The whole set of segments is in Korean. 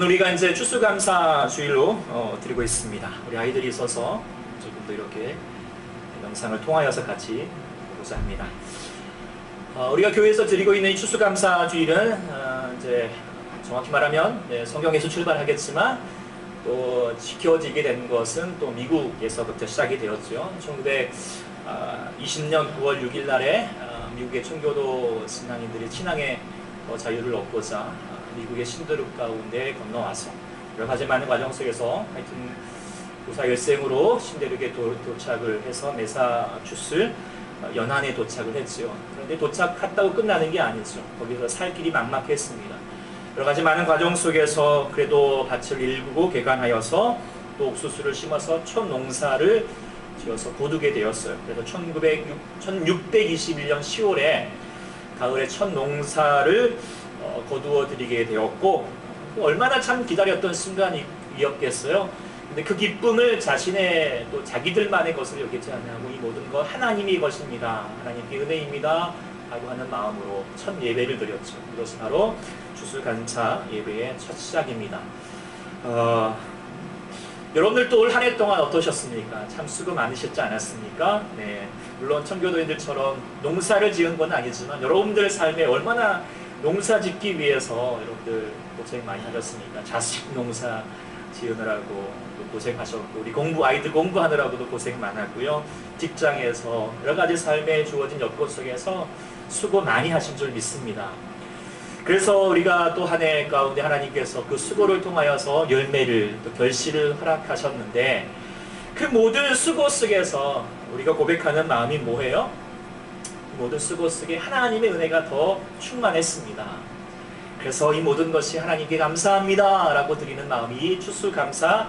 오늘 우리가 이제 추수감사 주일로 드리고 있습니다. 우리 아이들이 있어서 조금 더 이렇게 영상을 통하여서 같이 보고자 합니다. 우리가 교회에서 드리고 있는 이 추수감사 주일은 이제 정확히 말하면 성경에서 출발하겠지만 또 지켜지게 된 것은 또 미국에서부터 시작이 되었죠. 1920년 9월 6일 날에 미국의 청교도 신앙인들이 신앙의 자유를 얻고자 미국의 신도륙 가운데 건너와서 여러 가지 많은 과정 속에서 하여튼 구사일생으로 신대륙에 도착을 해서 매사추스 연안에 도착을 했죠. 그런데 도착했다고 끝나는 게 아니죠. 거기서 살 길이 막막했습니다. 여러 가지 많은 과정 속에서 그래도 밭을 일구고 개간하여서 또 옥수수를 심어서 첫 농사를 지어서 거두게 되었어요. 그래서 1621년 10월에 가을에 첫 농사를 거두어 드리게 되었고 얼마나 참 기다렸던 순간이었겠어요. 근데 그 기쁨을 자신의 또 자기들만의 것을 여기지 않냐고 이 모든 것 하나님의 것입니다. 하나님께 은혜입니다. 라고 하는 마음으로 첫 예배를 드렸죠. 이것이 바로 추수감사 예배의 첫 시작입니다. 여러분들 또 올 한 해 동안 어떠셨습니까? 참 수고 많으셨지 않았습니까? 네, 물론 청교도인들처럼 농사를 지은 건 아니지만 여러분들 삶에 얼마나 농사 짓기 위해서 여러분들 고생 많이 하셨습니까? 자식 농사 지으느라고 고생하셨고 우리 아이들 공부하느라고도 고생 많았고요. 직장에서 여러 가지 삶에 주어진 여건 속에서 수고 많이 하신 줄 믿습니다. 그래서 우리가 또 한 해 가운데 하나님께서 그 수고를 통하여서 열매를 또 결실을 허락하셨는데 그 모든 수고 속에서 우리가 고백하는 마음이 뭐예요? 모든 수고 속에 하나님의 은혜가 더 충만했습니다. 그래서 이 모든 것이 하나님께 감사합니다 라고 드리는 마음이 추수감사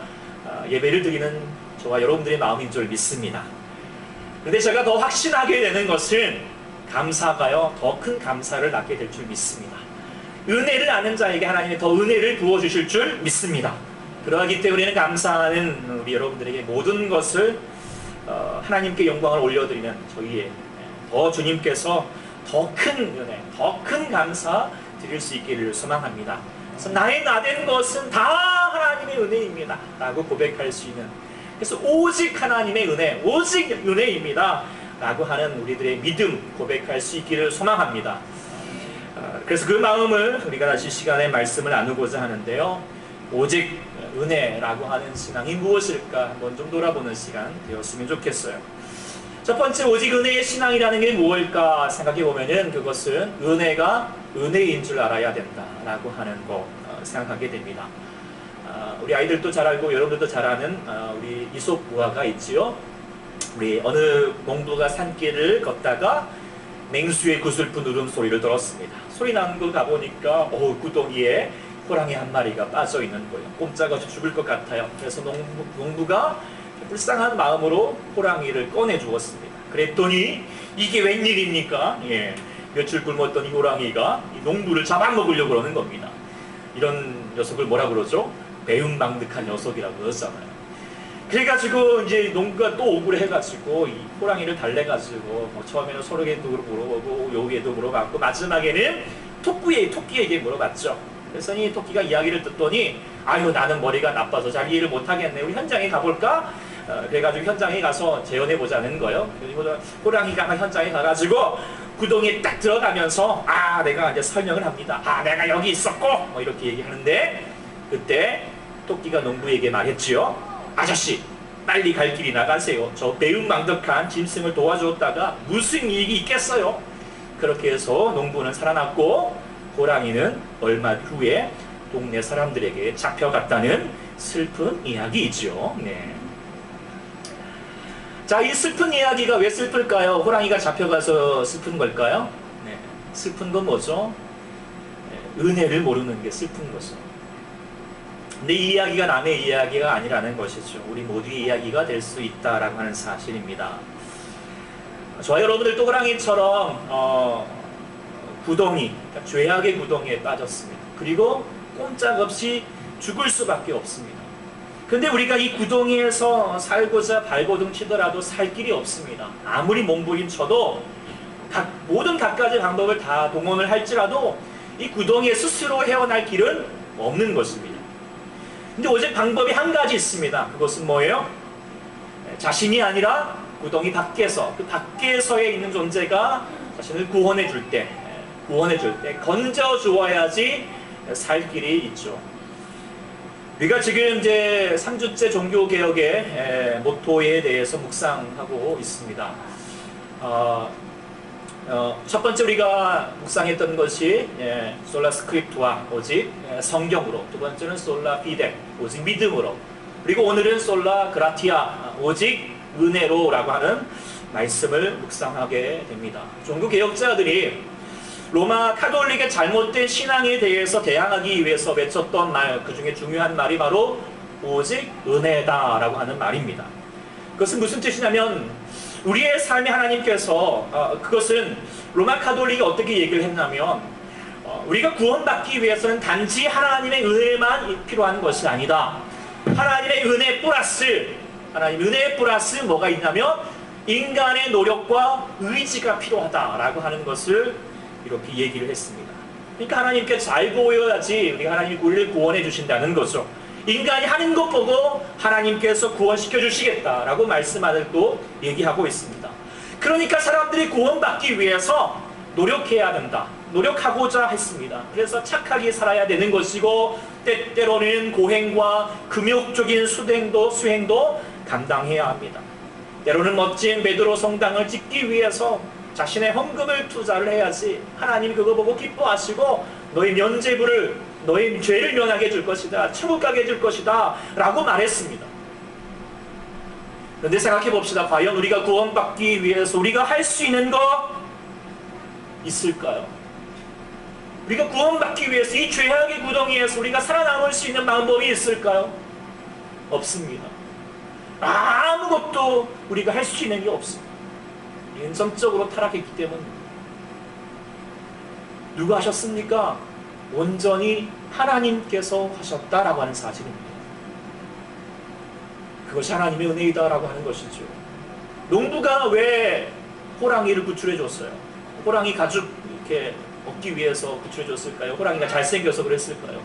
예배를 드리는 저와 여러분들의 마음인 줄 믿습니다. 그런데 제가 더 확신하게 되는 것은 감사가요 더 큰 감사를 낳게 될 줄 믿습니다. 은혜를 아는 자에게 하나님이 더 은혜를 부어주실 줄 믿습니다. 그러하기 때문에 감사하는 우리 여러분들에게 모든 것을 하나님께 영광을 올려드리는 저희의 더 주님께서 더 큰 은혜, 더 큰 감사 드릴 수 있기를 소망합니다. 그래서 나의 나된 것은 다 하나님의 은혜입니다 라고 고백할 수 있는, 그래서 오직 하나님의 은혜, 오직 은혜입니다 라고 하는 우리들의 믿음 고백할 수 있기를 소망합니다. 그래서 그 마음을 우리가 다시 시간에 말씀을 나누고자 하는데요. 오직 은혜라고 하는 신앙이 무엇일까 한번 좀 돌아보는 시간 되었으면 좋겠어요. 첫 번째 오직 은혜의 신앙이라는 게 무엇일까 생각해 보면은 그것은 은혜가 은혜인 줄 알아야 된다라고 하는 거 생각하게 됩니다. 우리 아이들도 잘 알고 여러분들도 잘 아는 우리 이솝 우화가 있지요. 우리 어느 농부가 산길을 걷다가 맹수의 구슬픈 울음소리를 들었습니다. 소리 나는 걸 가보니까 구덩이에 호랑이 한 마리가 빠져 있는 거예요. 꼼짝없이 죽을 것 같아요. 그래서 농부가 불쌍한 마음으로 호랑이를 꺼내 주었습니다. 그랬더니 이게 웬일입니까? 며칠 굶었던 이 호랑이가 이 농부를 잡아먹으려고 그러는 겁니다. 이런 녀석을 뭐라 그러죠? 배은망덕한 녀석이라고 그러잖아요. 그래가지고 이제 농부가 또 억울해가지고 이 호랑이를 달래가지고 처음에는 서로에게도 물어보고 여기에도 물어봤고 마지막에는 토끼에게 물어봤죠. 그래서 이 토끼가 이야기를 듣더니 아유 나는 머리가 나빠서 잘 이해를 못하겠네. 우리 현장에 가볼까? 그래가지고 현장에 가서 재현해보자는 거예요. 그리고 호랑이가 현장에 가가지고 구덩이에 딱 들어가면서 내가 이제 설명을 합니다. 내가 여기 있었고 뭐 이렇게 얘기하는데 그때 토끼가 농부에게 말했지요. 아저씨 빨리 갈 길이 나가세요. 저 배은망덕한 짐승을 도와줬다가 무슨 이익이 있겠어요. 그렇게 해서 농부는 살아났고 호랑이는 얼마 후에 동네 사람들에게 잡혀갔다는 슬픈 이야기이죠. 네. 자, 이 슬픈 이야기가 왜 슬플까요? 호랑이가 잡혀가서 슬픈 걸까요? 네. 슬픈 건 뭐죠? 은혜를 모르는 게 슬픈 거죠. 근데 이 이야기가 남의 이야기가 아니라는 것이죠. 우리 모두의 이야기가 될 수 있다라고 하는 사실입니다. 저와 여러분들도 호랑이처럼 구덩이, 그러니까 죄악의 구덩이에 빠졌습니다. 그리고 꼼짝없이 죽을 수밖에 없습니다. 근데 우리가 이 구덩이에서 살고자 발버둥 치더라도 살 길이 없습니다. 아무리 몸부림쳐도 모든 갖가지 방법을 다 동원을 할지라도 이 구덩이에 스스로 헤어날 길은 없는 것입니다. 근데 오직 방법이 한 가지 있습니다. 그것은 뭐예요? 자신이 아니라 구덩이 밖에서, 그 밖에서에 있는 존재가 자신을 구원해 줄 때, 건져 주어야지 살 길이 있죠. 우리가 지금 이제 3주째 종교개혁의 모토에 대해서 묵상하고 있습니다. 첫 번째 우리가 묵상했던 것이 솔라 스크립투와 오직 성경으로, 두 번째는 솔라 피데 오직 믿음으로, 그리고 오늘은 솔라 그라티아 오직 은혜로라고 하는 말씀을 묵상하게 됩니다. 종교개혁자들이 로마 카톨릭의 잘못된 신앙에 대해서 대항하기 위해서 외쳤던 말, 그 중에 중요한 말이 바로 오직 은혜다라고 하는 말입니다. 그것은 무슨 뜻이냐면 우리의 삶에 하나님께서 그것은 로마 카톨릭이 어떻게 얘기를 했냐면 우리가 구원받기 위해서는 단지 하나님의 은혜만 필요한 것이 아니다. 하나님의 은혜 플러스 뭐가 있냐면 인간의 노력과 의지가 필요하다라고 하는 것을 이렇게 얘기를 했습니다. 그러니까 하나님께 잘 보여야지 우리가 하나님이 우리를 구원해 주신다는 거죠. 인간이 하는 것 보고 하나님께서 구원시켜 주시겠다라고 말씀을 또 얘기하고 있습니다. 그러니까 사람들이 구원받기 위해서 노력해야 된다. 노력하고자 했습니다. 그래서 착하게 살아야 되는 것이고 때때로는 고행과 금욕적인 수행도 감당해야 합니다. 때로는 멋진 베드로 성당을 짓기 위해서 자신의 헌금을 투자를 해야지 하나님이 그거 보고 기뻐하시고 너의 죄를 면하게 해줄 것이다. 천국 가게 해줄 것이다. 라고 말했습니다. 그런데 생각해 봅시다. 과연 우리가 구원받기 위해서 우리가 할 수 있는 거 있을까요? 우리가 구원받기 위해서 이 죄악의 구덩이에서 우리가 살아남을 수 있는 방법이 있을까요? 없습니다. 아무것도 우리가 할 수 있는 게 없습니다. 인성적으로 타락했기 때문입니다. 누가 하셨습니까? 온전히 하나님께서 하셨다라고 하는 사실입니다. 그것이 하나님의 은혜이다라고 하는 것이죠. 농부가 왜 호랑이를 구출해 줬어요? 호랑이 가죽 이렇게 얻기 위해서 구출해 줬을까요? 호랑이가 잘생겨서 그랬을까요?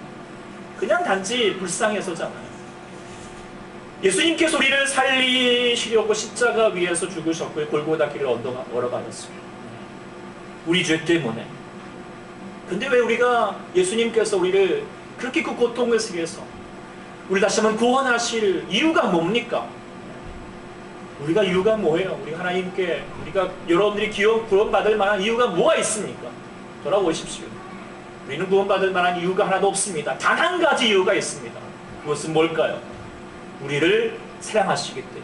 그냥 단지 불쌍해서잖아요. 예수님께서 우리를 살리시려고 십자가 위에서 죽으셨고 골고다 길을 걸어가셨어요. 우리 죄 때문에. 근데 왜 우리가 예수님께서 우리를 그렇게 그 고통을 속에서 우리 다시 한번 구원하실 이유가 뭡니까? 우리가 이유가 뭐예요? 우리 하나님께 여러분들이 구원받을 만한 이유가 뭐가 있습니까? 돌아보십시오. 우리는 구원받을 만한 이유가 하나도 없습니다. 단 한 가지 이유가 있습니다. 그것은 뭘까요? 우리를 사랑하시기 때문에,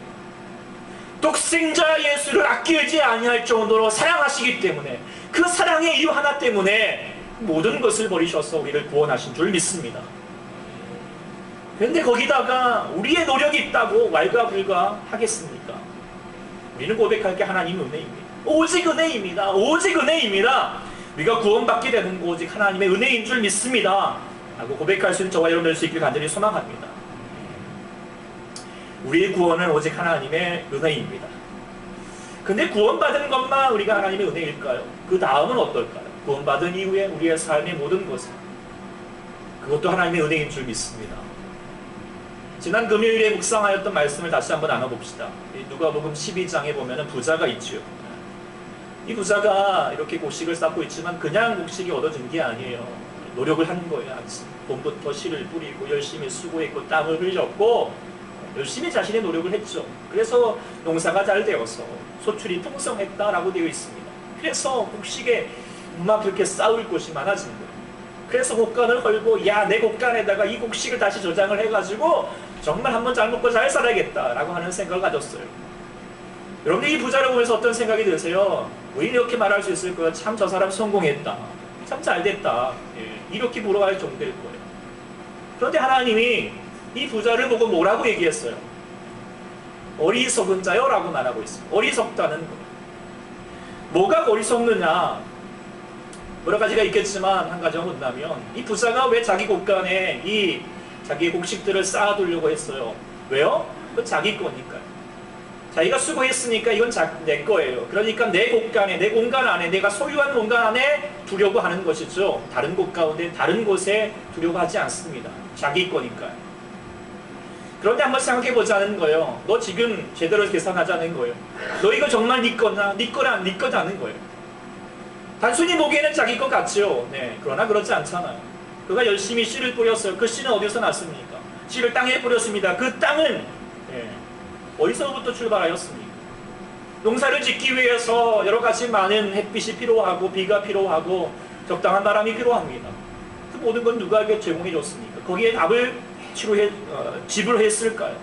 독생자 예수를 아끼지 아니할 정도로 사랑하시기 때문에, 그 사랑의 이유 하나 때문에 모든 것을 버리셔서 우리를 구원하신 줄 믿습니다. 그런데 거기다가 우리의 노력이 있다고 왈가불가하겠습니까? 우리는 고백할 게 하나님 은혜입니다. 오직 은혜입니다. 오직 은혜입니다. 우리가 구원받게 되는 거 오직 하나님의 은혜인 줄 믿습니다. 라고 고백할 수 있는 저와 여러분 될 수 있길 간절히 소망합니다. 우리의 구원은 오직 하나님의 은혜입니다. 근데 구원받은 것만 우리가 하나님의 은혜일까요? 그 다음은 어떨까요? 구원받은 이후에 우리의 삶의 모든 것은 그것도 하나님의 은혜인 줄 믿습니다. 지난 금요일에 묵상하였던 말씀을 다시 한번 나눠봅시다. 누가복음 12장에 보면 부자가 있죠. 이 부자가 이렇게 곡식을 쌓고 있지만 그냥 곡식이 얻어진 게 아니에요. 노력을 한 거예요. 봄부터 씨를 뿌리고 열심히 수고했고 땀을 흘렸고 열심히 자신의 노력을 했죠. 그래서 농사가 잘 되어서 소출이 풍성했다라고 되어 있습니다. 그래서 곡식에 막 그렇게 쌓을 곳이 많아진 거예요. 그래서 곡간을 헐고 내 곡간에다가 이 곡식을 다시 저장을 해가지고 정말 한번 잘 먹고 잘 살아야겠다라고 하는 생각을 가졌어요. 여러분들 이 부자를 보면서 어떤 생각이 드세요? 왜 이렇게 말할 수 있을 거예요? 참 저 사람 성공했다. 참 잘됐다. 이렇게 물어갈 정도일 거예요. 그런데 하나님이 이 부자를 보고 뭐라고 얘기했어요? 어리석은 자요 라고 말하고 있습니다. 어리석다는 거예요. 뭐가 어리석느냐? 여러 가지가 있겠지만 한 가지만 본다면 이 부자가 왜 자기 곡간에 자기 곡식들을 쌓아두려고 했어요? 왜요? 그건 자기 거니까요. 자기가 수고했으니까 이건 내 거예요. 그러니까 내 곡간에, 내 공간 안에, 내가 소유한 공간 안에 두려고 하는 것이죠. 다른 곳 가운데, 다른 곳에 두려고 하지 않습니다. 자기 거니까요. 그런데 한번 생각해 보자는 거예요. 너 지금 제대로 계산하자는 거예요. 너 이거 정말 네 거냐? 네 거랑 네 거냐는 거예요. 단순히 보기에는 자기 것 같죠. 네, 그러나 그렇지 않잖아요. 그가 열심히 씨를 뿌렸어요. 그 씨는 어디서 났습니까? 씨를 땅에 뿌렸습니다. 그 땅은 어디서부터 출발하였습니까? 농사를 짓기 위해서 여러 가지 많은 햇빛이 필요하고 비가 필요하고 적당한 바람이 필요합니다. 그 모든 건 누가에게 제공해 줬습니까? 거기에 답을 지불했을까요?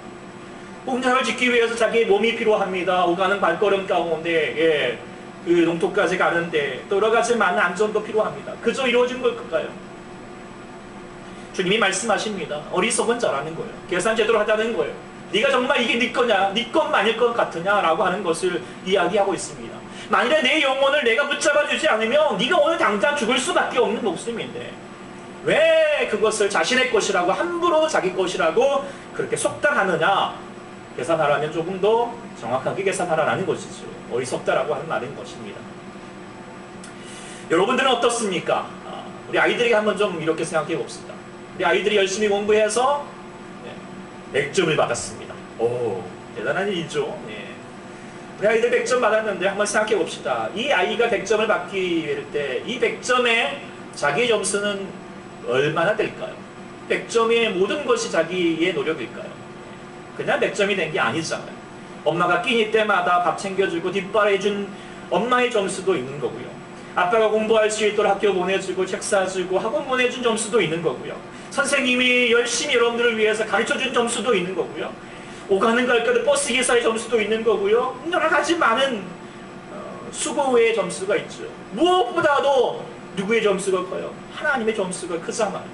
농사를 짓기 위해서 자기의 몸이 필요합니다. 오가는 발걸음 가운데 그 농토까지 가는데 또 여러 가지 많은 안전도 필요합니다. 그저 이루어진 걸까요? 주님이 말씀하십니다. 어리석은 자라는 거예요. 계산 제대로 하자는 거예요. 네가 정말 이게 네 거냐, 네 것만일 것 같으냐 라고 하는 것을 이야기하고 있습니다. 만일에 내 영혼을 내가 붙잡아주지 않으면 네가 오늘 당장 죽을 수밖에 없는 목숨인데 왜 그것을 자신의 것이라고 함부로 자기 것이라고 그렇게 속단하느냐. 계산하라면 조금 더 정확하게 계산하라는 것이죠. 어리석다라고 하는 말인 것입니다. 여러분들은 어떻습니까? 우리 아이들에게 한번 좀 이렇게 생각해 봅시다. 우리 아이들이 열심히 공부해서 100점을 받았습니다. 오, 대단한 일이죠. 우리 아이들 100점 받았는데 한번 생각해 봅시다. 이 아이가 100점을 받기 될 때 이 100점에 자기의 점수는 얼마나 될까요? 100점의 모든 것이 자기의 노력일까요? 그냥 100점이 된 게 아니잖아요. 엄마가 끼니 때마다 밥 챙겨주고 뒷바라해준 엄마의 점수도 있는 거고요. 아빠가 공부할 수 있도록 학교 보내주고 책 사주고 학원 보내준 점수도 있는 거고요. 선생님이 열심히 여러분들을 위해서 가르쳐준 점수도 있는 거고요. 오가는 갈까도 버스 기사의 점수도 있는 거고요. 여러 가지 많은 수고의 점수가 있죠. 무엇보다도 누구의 점수가 커요? 하나님의 점수가 크잖아요.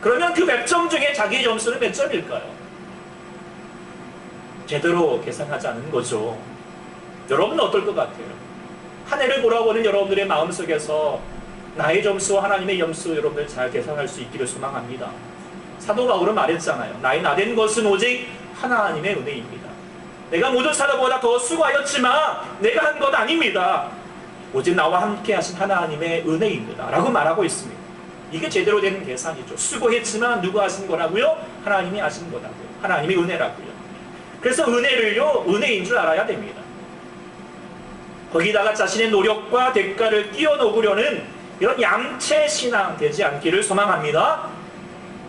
그러면 그 100점 중에 자기의 점수는 몇 점일까요? 제대로 계산하지 않은 거죠. 여러분은 어떨 것 같아요? 한 해를 돌아보는 여러분들의 마음속에서 나의 점수와 하나님의 점수 여러분들 잘 계산할 수 있기를 소망합니다. 사도 바울은 말했잖아요. 나의 나된 것은 오직 하나님의 은혜입니다. 내가 모든 사람보다 더 수고하였지만 내가 한 것 아닙니다. 오직 나와 함께 하신 하나님의 은혜입니다. 라고 말하고 있습니다. 이게 제대로 된 계산이죠. 수고했지만 누가 하신 거라고요? 하나님이 하신 거라고요. 하나님의 은혜라고요. 그래서 은혜를요, 은혜인 줄 알아야 됩니다. 거기다가 자신의 노력과 대가를 끼워 넣으려는 이런 얌체 신앙 되지 않기를 소망합니다.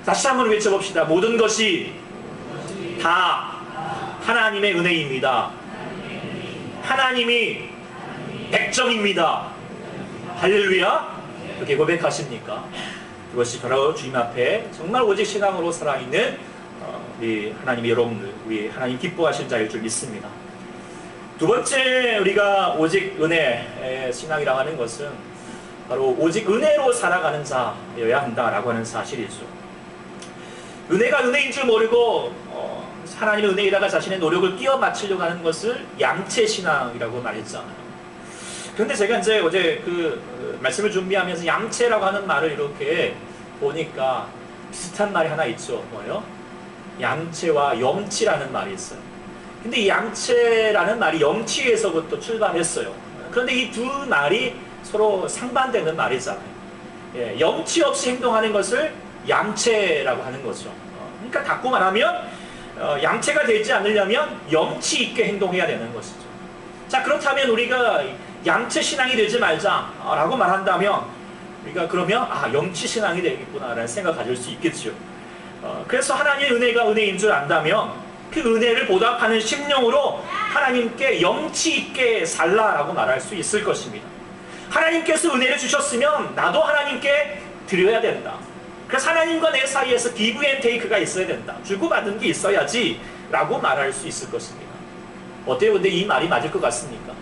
다시 한번 외쳐봅시다. 모든 것이 다 하나님의 은혜입니다. 하나님이 100점입니다. 할렐루야. 그렇게 고백하십니까? 그것이 바로 주님 앞에 정말 오직 신앙으로 살아있는 우리 하나님의 여러분들, 우리 하나님 기뻐하실 자일 줄 믿습니다. 두 번째 우리가 오직 은혜의 신앙이라고 하는 것은 바로 오직 은혜로 살아가는 자여야 한다라고 하는 사실이죠. 은혜가 은혜인 줄 모르고 하나님의 은혜에다가 자신의 노력을 끼워 맞추려고 하는 것을 얌체 신앙이라고 말했잖아요. 그런데 제가 이제 어제 그 말씀을 준비하면서 얌체라고 하는 말을 이렇게 보니까 비슷한 말이 하나 있죠. 뭐예요? 얌체와 염치라는 말이 있어요. 근데 이 얌체라는 말이 염치에서부터 출발했어요. 그런데 이 두 말이 서로 상반되는 말이잖아요. 염치 없이 행동하는 것을 얌체라고 하는 거죠. 그러니까 닫고 말하면 얌체가 되지 않으려면 염치 있게 행동해야 되는 것이죠. 자, 그렇다면 우리가 얌체 신앙이 되지 말자라고 말한다면 우리가 그러면 염치 신앙이 되겠구나라는 생각을 가질 수 있겠죠. 그래서 하나님의 은혜가 은혜인 줄 안다면 그 은혜를 보답하는 심령으로 하나님께 염치 있게 살라라고 말할 수 있을 것입니다. 하나님께서 은혜를 주셨으면 나도 하나님께 드려야 된다. 그래서 하나님과 내 사이에서 기브 앤 테이크가 있어야 된다. 주고받은 게 있어야지 라고 말할 수 있을 것입니다. 어때요? 근데 이 말이 맞을 것 같습니까?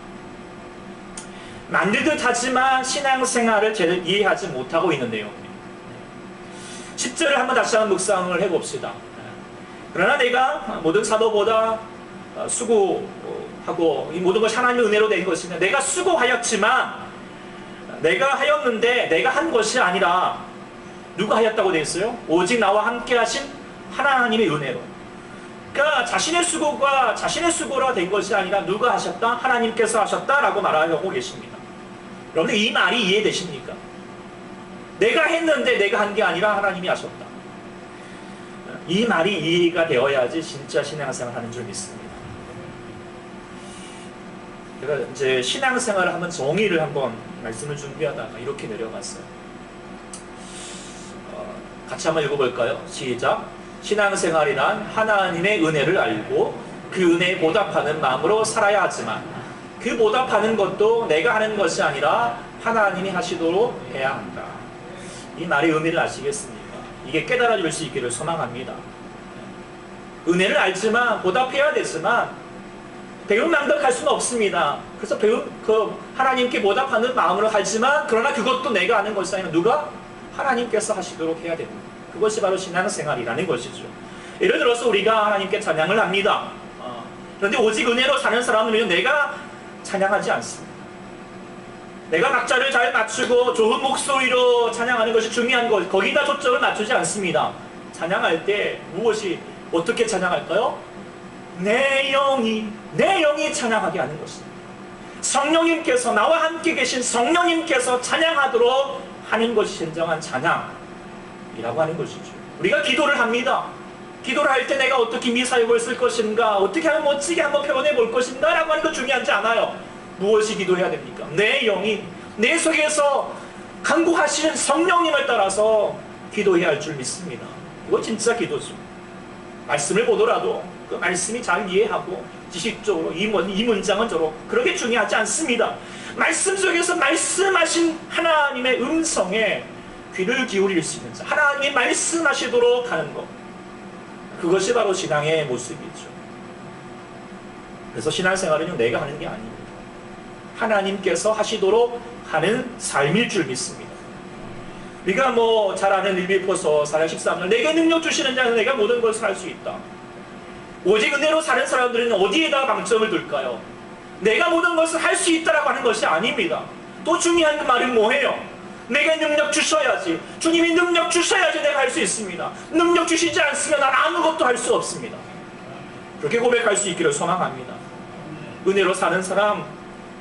만들 듯 하지만 신앙생활을 제대로 이해하지 못하고 있는 내용입니다. 10절을 한번 다시 한번 묵상을 해봅시다. 그러나 내가 모든 사도보다 수고하고 이 모든 것이 하나님의 은혜로 된 것이냐. 내가 수고하였지만 내가 하였는데 내가 한 것이 아니라 누가 하였다고 되어 있어요? 오직 나와 함께 하신 하나님의 은혜로. 그러니까 자신의 수고가 자신의 수고라 된 것이 아니라 누가 하셨다? 하나님께서 하셨다라고 말하고 계십니다. 여러분들 이 말이 이해되십니까? 내가 했는데 내가 한 게 아니라 하나님이 하셨다. 이 말이 이해가 되어야지 진짜 신앙생활 하는 줄 믿습니다. 제가 이제 신앙생활을 한번 정의를 한번 말씀을 준비하다가 이렇게 내려갔어요. 같이 한번 읽어볼까요? 시작. 신앙생활이란 하나님의 은혜를 알고 그 은혜에 보답하는 마음으로 살아야 하지만 그 보답하는 것도 내가 하는 것이 아니라 하나님이 하시도록 해야 한다. 이 말의 의미를 아시겠습니까? 이게 깨달아 줄 수 있기를 소망합니다. 은혜를 알지만 보답해야 되지만 배운 낭득할 수는 없습니다. 그래서 하나님께 보답하는 마음으로 하지만 그러나 그것도 내가 하는 것이 아니라 누가? 하나님께서 하시도록 해야 됩니다. 그것이 바로 신앙생활이라는 것이죠. 예를 들어서 우리가 하나님께 찬양을 합니다. 그런데 오직 은혜로 사는 사람들은 내가 찬양하지 않습니다. 내가 박자를 잘 맞추고 좋은 목소리로 찬양하는 것이 중요한 것, 거기다 초점을 맞추지 않습니다. 찬양할 때 어떻게 찬양할까요? 내 영이 찬양하게 하는 것입니다. 성령님께서, 나와 함께 계신 성령님께서 찬양하도록 하는 것이 진정한 찬양이라고 하는 것이죠. 우리가 기도를 합니다. 기도를 할 때 내가 어떻게 미사역을 쓸 것인가, 어떻게 하면 멋지게 한번 표현해 볼 것인가 라고 하는 것 중요하지 않아요. 무엇이 기도해야 됩니까? 내 영이 내 속에서 간구하시는 성령님을 따라서 기도해야 할 줄 믿습니다. 이거 진짜 기도죠. 말씀을 보더라도 그 말씀이 잘 이해하고 지식적으로 이 문장은 그렇게 중요하지 않습니다. 말씀 속에서 말씀하신 하나님의 음성에 귀를 기울일 수 있는 자, 하나님이 말씀하시도록 하는 것, 그것이 바로 신앙의 모습이죠. 그래서 신앙생활은 내가 하는 게 아닙니다. 하나님께서 하시도록 하는 삶일 줄 믿습니다. 우리가 잘 아는 빌립보서 4장 13절, 내게 능력 주시는 자는 내가 모든 것을 할 수 있다. 오직 은혜로 사는 사람들은 어디에다 방점을 둘까요? 내가 모든 것을 할 수 있다라고 하는 것이 아닙니다. 또 중요한 그 말은 뭐예요? 내게 능력 주셔야지, 주님이 능력 주셔야지 내가 할 수 있습니다. 능력 주시지 않으면 난 아무것도 할 수 없습니다. 그렇게 고백할 수 있기를 소망합니다. 은혜로 사는 사람,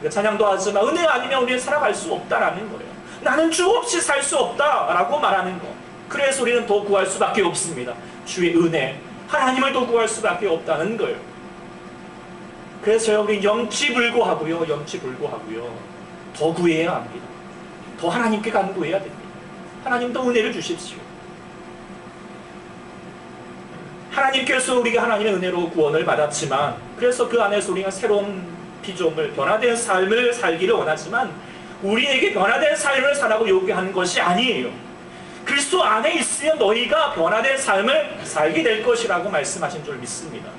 찬양도 하지만 은혜 아니면 우리는 살아갈 수 없다라는 거예요. 나는 주 없이 살 수 없다라고 말하는 거. 그래서 우리는 더 구할 수밖에 없습니다. 주의 은혜, 하나님을 더 구할 수밖에 없다는 거예요. 그래서 우리 염치불고하고요, 더 구해야 합니다. 더 하나님께 간구해야 됩니다. 하나님도 은혜를 주십시오. 하나님께서 우리가 하나님의 은혜로 구원을 받았지만, 그래서 그 안에서 우리가 새로운 피조물, 변화된 삶을 살기를 원하지만 우리에게 변화된 삶을 살라고 요구하는 것이 아니에요. 그리스도 안에 있으면 너희가 변화된 삶을 살게 될 것이라고 말씀하신 줄 믿습니다.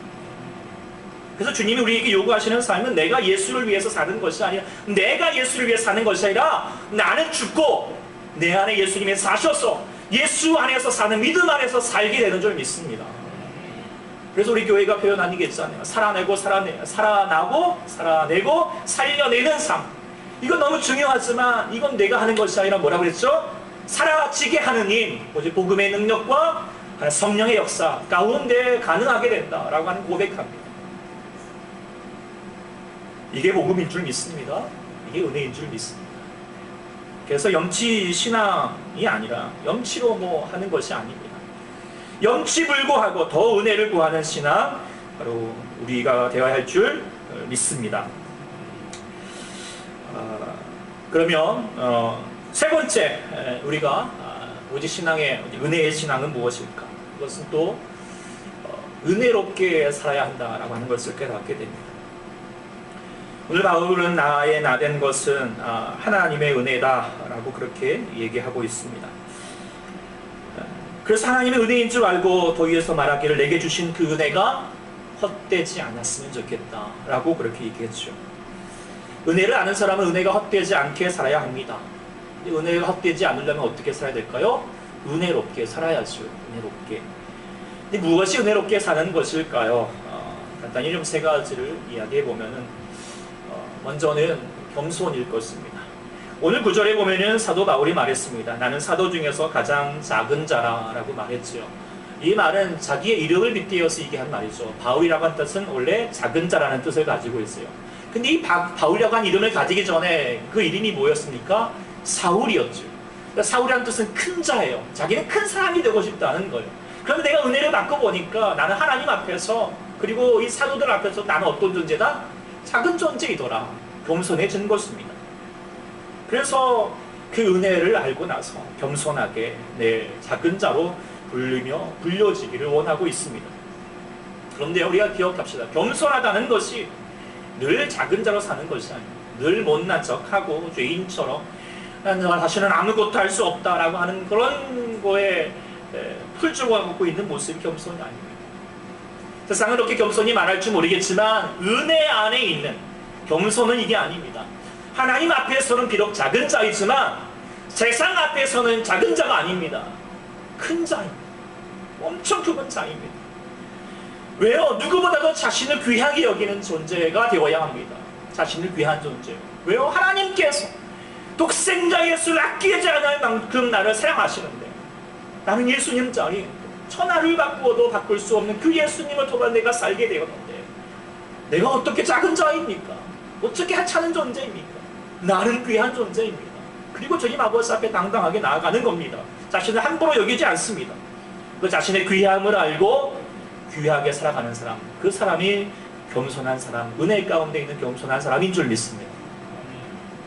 그래서 주님이 우리에게 요구하시는 삶은 내가 예수를 위해서 사는 것이 아니라, 내가 예수를 위해 사는 것이 아니라 나는 죽고 내 안에 예수님이 사셔서 예수 안에서 사는, 믿음 안에서 살게 되는 줄 믿습니다. 그래서 우리 교회가 표현하는 게 있잖아요. 살아나고 살려내는 삶. 이건 너무 중요하지만 이건 내가 하는 것이 아니라 뭐라고 그랬죠? 사라지게 하는 힘, 오직 복음의 능력과 성령의 역사 가운데 가능하게 된다라고 하는 고백합니다. 이게 복음인 줄 믿습니다. 이게 은혜인 줄 믿습니다. 그래서 염치 신앙이 아니라 염치로 하는 것이 아닙니다. 염치불고하고 더 은혜를 구하는 신앙, 바로 우리가 되어야 할 줄 믿습니다. 그러면 세 번째, 우리가 오직 신앙의 은혜의 신앙은 무엇일까? 그것은 또 은혜롭게 살아야 한다라고 하는 것을 깨닫게 됩니다. 오늘 바울은 나의 나된 것은 하나님의 은혜다라고 그렇게 얘기하고 있습니다. 그래서 하나님의 은혜인 줄 알고 도의에서 말하기를 내게 주신 그 은혜가 헛되지 않았으면 좋겠다라고 그렇게 얘기했죠. 은혜를 아는 사람은 은혜가 헛되지 않게 살아야 합니다. 은혜가 헛되지 않으려면 어떻게 살아야 될까요? 은혜롭게 살아야죠. 은혜롭게. 근데 무엇이 은혜롭게 사는 것일까요? 간단히 좀 세 가지를 이야기해 보면은, 먼저는 겸손일 것입니다. 오늘 구절에 보면은 사도 바울이 말했습니다. 나는 사도 중에서 가장 작은 자라라고 말했죠. 이 말은 자기의 이름을 빗대어 쓰이게 한 말이죠. 바울이라고 한 뜻은 원래 작은 자라는 뜻을 가지고 있어요. 근데 이 바울이라고 한 이름을 가지기 전에 그 이름이 뭐였습니까? 사울이었죠. 그러니까 사울이라는 뜻은 큰 자예요. 자기는 큰 사람이 되고 싶다는 거예요. 그런데 내가 은혜를 받고 보니까 나는 하나님 앞에서, 그리고 이 사도들 앞에서 나는 어떤 존재다? 작은 존재이더라. 겸손해진 것입니다. 그래서 그 은혜를 알고 나서 겸손하게 내 작은 자로 불려지기를 원하고 있습니다. 그런데 우리가 기억합시다. 겸손하다는 것이 늘 작은 자로 사는 것이 아닙니다. 늘 못난 척하고 죄인처럼 나 다시는 아무것도 할 수 없다라고 하는 그런 거에 풀죽어가고 있는 모습이 겸손이 아닙니다. 세상은 그렇게 겸손이 말할 줄 모르겠지만 은혜 안에 있는 겸손은 이게 아닙니다. 하나님 앞에서는 비록 작은 자이지만 세상 앞에서는 작은 자가 아닙니다. 큰 자입니다. 엄청 큰 자입니다. 왜요? 누구보다도 자신을 귀하게 여기는 존재가 되어야 합니다. 자신을 귀한 존재. 왜요? 하나님께서 독생자 예수를 아끼지 않을 만큼 나를 사랑하시는데, 나는 예수님 자리 천하를 바꾸어도 바꿀 수 없는 그 예수님을 통해 내가 살게 되었는데, 내가 어떻게 작은 자입니까? 어떻게 하찮은 존재입니까? 나는 귀한 존재입니다. 그리고 주님 아버지 앞에 당당하게 나아가는 겁니다. 자신을 함부로 여기지 않습니다. 그 자신의 귀함을 알고 귀하게 살아가는 사람, 그 사람이 겸손한 사람, 은혜 가운데 있는 겸손한 사람인 줄 믿습니다.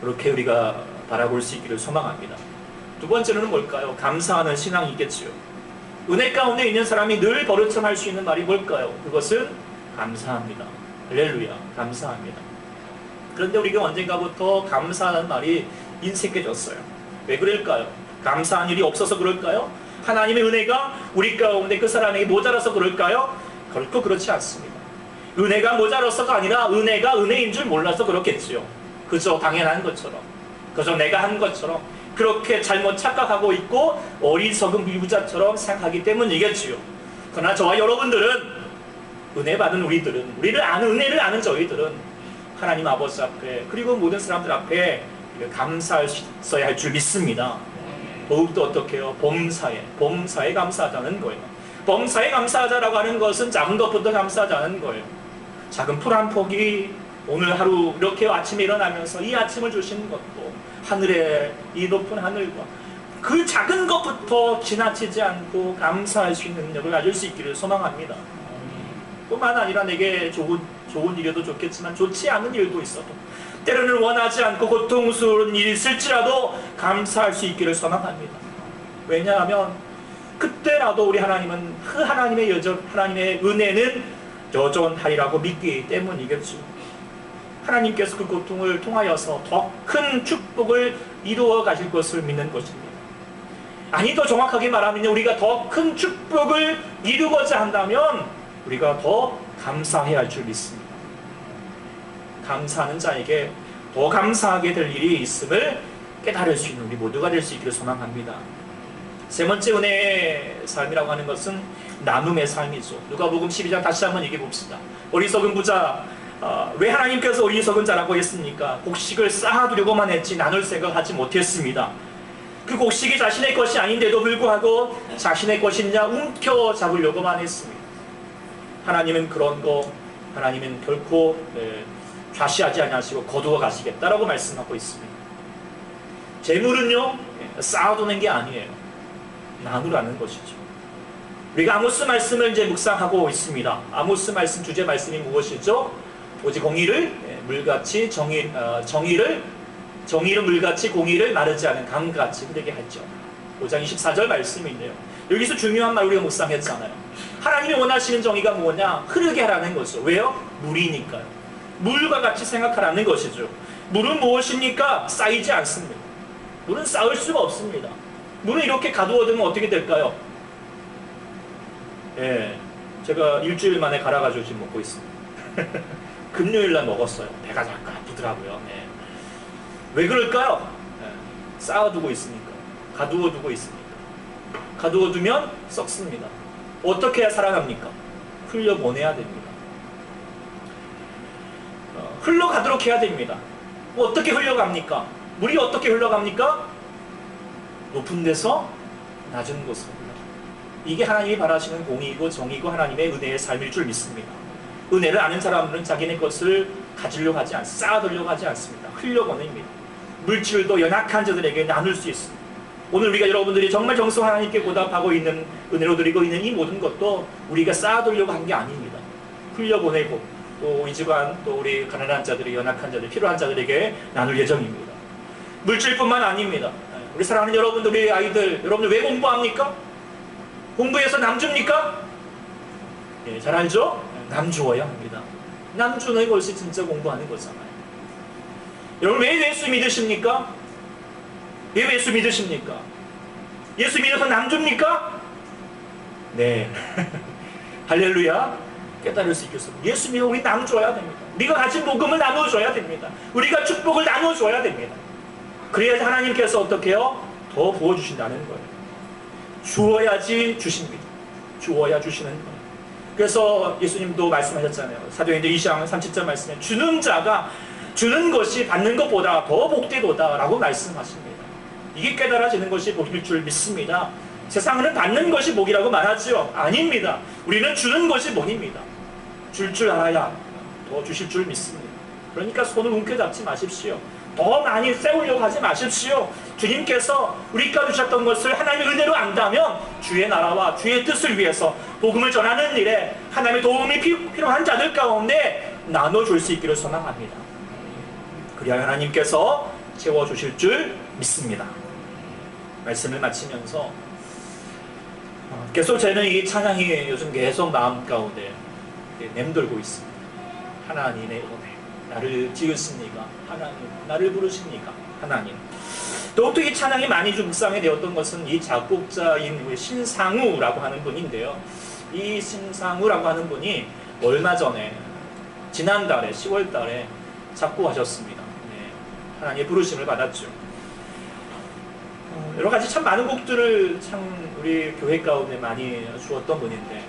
그렇게 우리가 바라볼 수 있기를 소망합니다. 두 번째는 뭘까요? 감사하는 신앙이겠지요. 은혜 가운데 있는 사람이 늘 버릇처럼 할 수 있는 말이 뭘까요? 그것은 감사합니다. 할렐루야, 감사합니다. 그런데 우리가 언젠가부터 감사하는 말이 인색해졌어요. 왜 그럴까요? 감사한 일이 없어서 그럴까요? 하나님의 은혜가 우리 가운데 그 사람에게 모자라서 그럴까요? 결코 그렇지 않습니다. 은혜가 모자라서가 아니라 은혜가 은혜인 줄 몰라서 그렇겠지요. 그저 당연한 것처럼, 그저 내가 한 것처럼 그렇게 잘못 착각하고 있고 어리석은 미부자처럼 생각하기 때문이겠지요. 그러나 저와 여러분들은, 은혜 받은 우리들은, 은혜를 아는 저희들은 하나님 아버지 앞에, 그리고 모든 사람들 앞에 감사했어야 할 줄 믿습니다. 더욱더 어떻게 해요? 범사에 감사하자는 거예요. 범사에 감사하자라고 하는 것은 작은 것부터 감사하자는 거예요. 작은 풀 한 폭이 오늘 하루 이렇게 아침에 일어나면서 이 아침을 주신 것도, 하늘의 이 높은 하늘과 그 작은 것부터 지나치지 않고 감사할 수 있는 능력을 가질 수 있기를 소망합니다. 뿐만 아니라 내게 좋은 일이어도 좋겠지만 좋지 않은 일도 있어도, 때로는 원하지 않고 고통스러운 일이 있을지라도 감사할 수 있기를 소망합니다. 왜냐하면 그때라도 우리 하나님은 그 하나님의 은혜는 여전하리라고 믿기 때문이겠죠. 하나님께서 그 고통을 통하여서 더 큰 축복을 이루어 가실 것을 믿는 것입니다. 아니, 더 정확하게 말하면 우리가 더 큰 축복을 이루고자 한다면 우리가 더 감사해야 할 줄 믿습니다. 감사하는 자에게 더 감사하게 될 일이 있음을 깨달을 수 있는 우리 모두가 될 수 있기를 소망합니다. 세 번째 은혜의 삶이라고 하는 것은 나눔의 삶이죠. 누가복음 12장 다시 한번 얘기해 봅시다. 어리석은 부자, 왜 하나님께서 어리석은 자라고 했습니까? 곡식을 쌓아두려고만 했지 나눌 생각하지 못했습니다. 그 곡식이 자신의 것이 아닌데도 불구하고 자신의 것이냐 움켜잡으려고만 했습니다. 하나님은 그런 거, 하나님은 결코 좌시하지 아니하시고 거두어 가시겠다라고 말씀하고 있습니다. 재물은요, 쌓아두는 게 아니에요. 나누라는 것이죠. 우리가 아모스 말씀을 이제 묵상하고 있습니다. 아모스 말씀 주제 말씀이 무엇이죠? 오직 공의를 물같이 정의를 물같이 공의를 마르지 않은 강같이 흐르게 하죠. 5장 24절 말씀인데요. 여기서 중요한 말 우리가 묵상했잖아요. 하나님이 원하시는 정의가 뭐냐? 흐르게 하라는 것이죠. 왜요? 물이니까요. 물과 같이 생각하라는 것이죠. 물은 무엇입니까? 쌓이지 않습니다. 물은 쌓을 수가 없습니다. 물은 이렇게 가두어두면 어떻게 될까요? 예, 제가 일주일 만에 갈아가지고 지금 먹고 있습니다. 금요일날 먹었어요. 배가 잠깐 아프더라고요. 예. 왜 그럴까요? 예, 쌓아두고 있으니까. 가두어두고 있으니까. 가두어두면 썩습니다. 어떻게 해야 살아납니까? 흘려보내야 됩니다. 흘러가도록 해야 됩니다. 어떻게 흘러갑니까? 물이 어떻게 흘러갑니까? 높은 데서 낮은 곳으로 흘러갑니다. 이게 하나님이 바라시는 공의이고 정의이고 하나님의 은혜의 삶일 줄 믿습니다. 은혜를 아는 사람들은 자기네 것을 가지려고 하지 않습니다. 쌓아두려고 하지 않습니다. 흘려보냅니다. 물질도 연약한 자들에게 나눌 수 있습니다. 오늘 우리가 여러분들이 정말 정성 하나님께 보답하고 있는, 은혜로 드리고 있는 이 모든 것도 우리가 쌓아두려고 한 게 아닙니다. 흘려보내고 또 이 집안, 또 우리 가난한 자들이, 연약한 자들, 필요한 자들에게 나눌 예정입니다. 물질뿐만 아닙니다. 우리 사랑하는 여러분들, 우리 아이들, 여러분들 왜 공부합니까? 공부해서 남 줍니까? 예, 잘 알죠? 남 주어야 합니다. 남 주는 것이 진짜 공부하는 거잖아요. 여러분 왜 예수 믿으십니까? 왜 예수 믿으십니까? 예수 믿어서 남 줍니까? 네. 할렐루야. 깨달을 수 있겠습니다. 예수 믿어 우리 남 줘야 됩니다. 우리가 가진 복음을 나눠줘야 됩니다. 우리가 축복을 나눠줘야 됩니다. 그래야지 하나님께서 어떻게 해요? 더 부어주신다는 거예요. 주어야지 주십니다. 주어야 주시는 거예요. 그래서 예수님도 말씀하셨잖아요. 사도행전 20장 37절 말씀에 주는 자가 주는 것이 받는 것보다 더 복되도다 라고 말씀하십니다. 이게 깨달아지는 것이 복일 줄 믿습니다. 세상은 받는 것이 복이라고 말하지요. 아닙니다. 우리는 주는 것이 복입니다. 줄 줄 알아야 더 주실 줄 믿습니다. 그러니까 손을 움켜잡지 마십시오. 더 많이 세우려고 하지 마십시오. 주님께서 우리가 주셨던 것을 하나님의 은혜로 안다면 주의 나라와 주의 뜻을 위해서 복음을 전하는 일에 하나님의 도움이 필요한 자들 가운데 나눠줄 수 있기를 소망합니다. 그래야 하나님께서 채워주실 줄 믿습니다. 말씀을 마치면서 계속 저는 이 찬양이 요즘 계속 마음 가운데 맴돌고 있습니다. 하나님의 은혜, 나를 지으십니까? 하나님, 나를 부르십니까? 하나님. 더욱더 이 찬양이 많이 좀 묵상이 되었던 것은 이 작곡자인 신상우라고 하는 분인데요. 이 신상우라고 하는 분이 얼마 전에, 지난달에 10월 달에 작곡하셨습니다. 네, 하나님의 부르심을 받았죠. 여러 가지 참 많은 곡들을 참 우리 교회 가운데 많이 주었던 분인데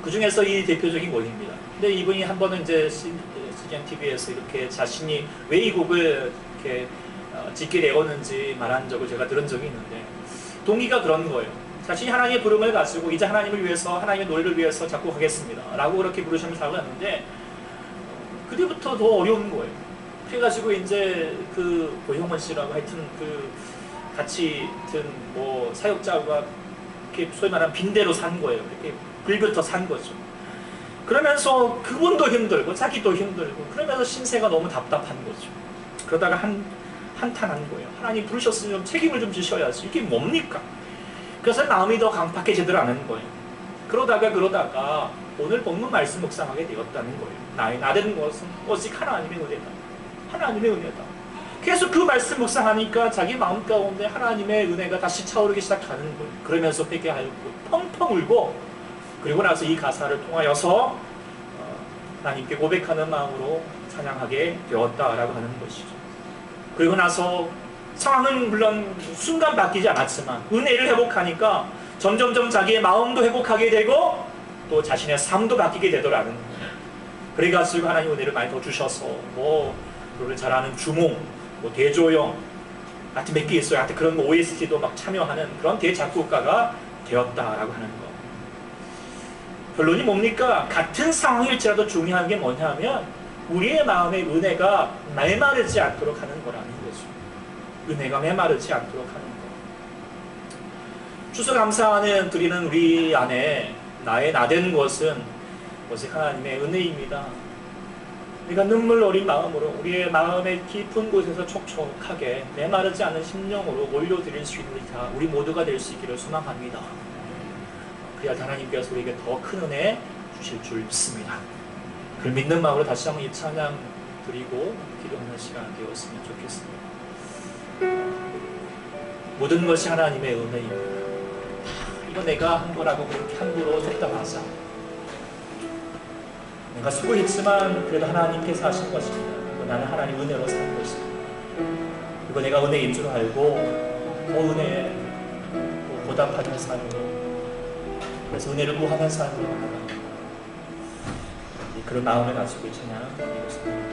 그 중에서 이 대표적인 곡입니다. 근데 이분이 한 번은 이제 CGN TV에서 이렇게 자신이 왜 이 곡을 이렇게 짓게 되었는지 말한 적을 제가 들은 적이 있는데 동기가 그런 거예요. 자신이 하나님의 부름을 가지고 이제 하나님을 위해서, 하나님의 노래를 위해서 작곡하겠습니다 라고 그렇게 부르심을 잡았는데 그때부터 더 어려운 거예요. 그래가지고 이제 그 고형원 씨라고 하여튼 그 같이 든 뭐 사역자가 이렇게 소위 말하는 빈대로 산 거예요. 이렇게 불부터 산 거죠. 그러면서 그분도 힘들고 자기도 힘들고 그러면서 신세가 너무 답답한 거죠. 그러다가 한탄한 거예요. 하나님 부르셨으면 책임을 좀 지셔야지. 이게 뭡니까? 그래서 마음이 더 강팍해지들 않은 거예요. 그러다가 오늘 본문 말씀 묵상하게 되었다는 거예요. 나된 것은 오직 하나님의 은혜다. 하나님의 은혜다. 계속 그 말씀 묵상하니까 자기 마음 가운데 하나님의 은혜가 다시 차오르기 시작하는 거예요. 그러면서 회개하였고 펑펑 울고 그리고 나서 이 가사를 통하여서 하나님께 고백하는 마음으로 찬양하게 되었다라고 하는 것이죠. 그리고 나서 상황은 물론 순간 바뀌지 않았지만 은혜를 회복하니까 점점점 자기의 마음도 회복하게 되고 또 자신의 삶도 바뀌게 되더라는 거예요. 그래가지고 하나님 은혜를 많이 더 주셔서 뭐 노래 잘하는 주몽, 뭐 대조영 하여튼 몇 개 있어요. 하여튼 그런 뭐 OST도 막 참여하는 그런 대작곡가가 되었다라고 하는 거. 결론이 뭡니까? 같은 상황일지라도 중요한 게 뭐냐면 우리의 마음의 은혜가 메마르지 않도록 하는 거라는 거죠. 은혜가 메마르지 않도록 하는 거. 추수감사는 드리는 우리 안에 나의 나된 것은 오직 하나님의 은혜입니다. 우리가 눈물 어린 마음으로 우리의 마음의 깊은 곳에서 촉촉하게 메마르지 않은 심령으로 올려드릴 수 있는 우리 모두가 될 수 있기를 소망합니다. 그래야 하나님께서 우리에게 더 큰 은혜 주실 줄 믿습니다. 그 믿는 마음으로 다시 한번 이 찬양 드리고 기도하는 시간 되었으면 좋겠습니다. 모든 것이 하나님의 은혜입니다. 이거 내가 한 거라고 그렇게 함부로 적당하자. 내가 수고했지만 그래도 하나님께서 하신 것입니다. 그리고 나는 하나님 은혜로 산 것입니다. 그리고 내가 은혜인 줄 알고 더 은혜에 보답하는 삶으로 그래서 은혜를 구하는 삶으로 나아갑니다. 그런 마음을 가지고 찬양 드리겠습니다.